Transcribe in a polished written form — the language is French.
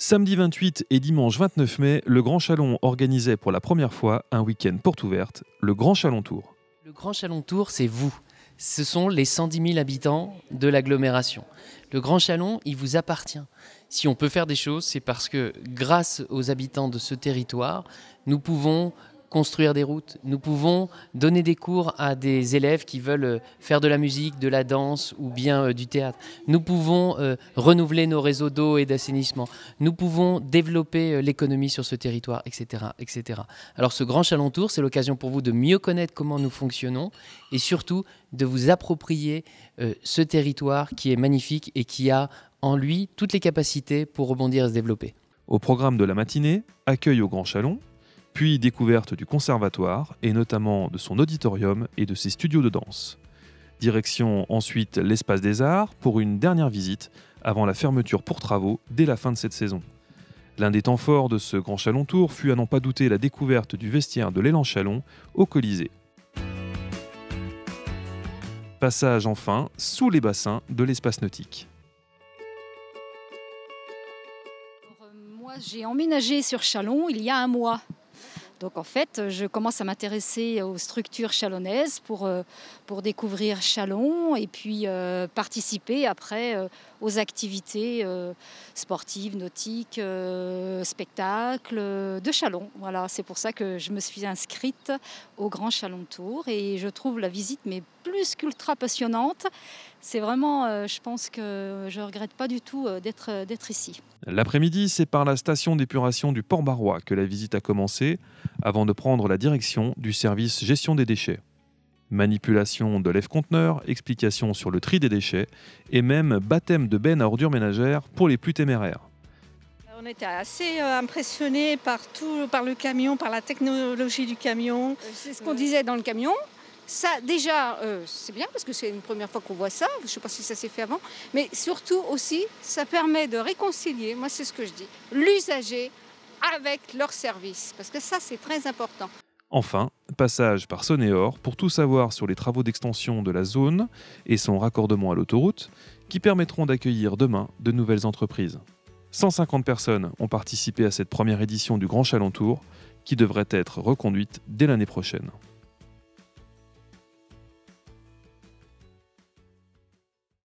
Samedi 28 et dimanche 29 mai, le Grand Chalon organisait pour la première fois un week-end porte ouverte, le Grand Chalon Tour. Le Grand Chalon Tour, c'est vous. Ce sont les 110 000 habitants de l'agglomération. Le Grand Chalon, il vous appartient. Si on peut faire des choses, c'est parce que grâce aux habitants de ce territoire, nous pouvons construire des routes, nous pouvons donner des cours à des élèves qui veulent faire de la musique, de la danse ou bien du théâtre. Nous pouvons renouveler nos réseaux d'eau et d'assainissement. Nous pouvons développer l'économie sur ce territoire, etc., etc. Alors ce Grand Chalon Tour, c'est l'occasion pour vous de mieux connaître comment nous fonctionnons et surtout de vous approprier ce territoire qui est magnifique et qui a en lui toutes les capacités pour rebondir et se développer. Au programme de la matinée, accueil au Grand Chalon, puis découverte du conservatoire et notamment de son auditorium et de ses studios de danse. Direction ensuite l'espace des arts pour une dernière visite avant la fermeture pour travaux dès la fin de cette saison. L'un des temps forts de ce Grand Chalon Tour fut à n'en pas douter la découverte du vestiaire de l'Élan Chalon au Colisée. Passage enfin sous les bassins de l'espace nautique. Moi, j'ai emménagé sur Chalon il y a un mois. Donc en fait, je commence à m'intéresser aux structures chalonnaises pour découvrir Chalon et puis participer après aux activités sportives, nautiques, spectacles de Chalon. Voilà, c'est pour ça que je me suis inscrite au Grand Chalon Tour et je trouve la visite mais plus qu'ultra passionnante. C'est vraiment, je pense que je ne regrette pas du tout d'être ici. L'après-midi, c'est par la station d'épuration du Port-Barrois que la visite a commencé, avant de prendre la direction du service gestion des déchets. Manipulation de lève-conteneurs, explications sur le tri des déchets et même baptême de bennes à ordures ménagères pour les plus téméraires. On était assez impressionnés par le camion, par la technologie du camion. C'est ce qu'on disait dans le camion. Ça, déjà, c'est bien parce que c'est une première fois qu'on voit ça. Je ne sais pas si ça s'est fait avant. Mais surtout aussi, ça permet de réconcilier, moi c'est ce que je dis, l'usager avec leur service. Parce que ça, c'est très important. Enfin, passage par Sonnéor pour tout savoir sur les travaux d'extension de la zone et son raccordement à l'autoroute qui permettront d'accueillir demain de nouvelles entreprises. 150 personnes ont participé à cette première édition du Grand Chalon Tour qui devrait être reconduite dès l'année prochaine.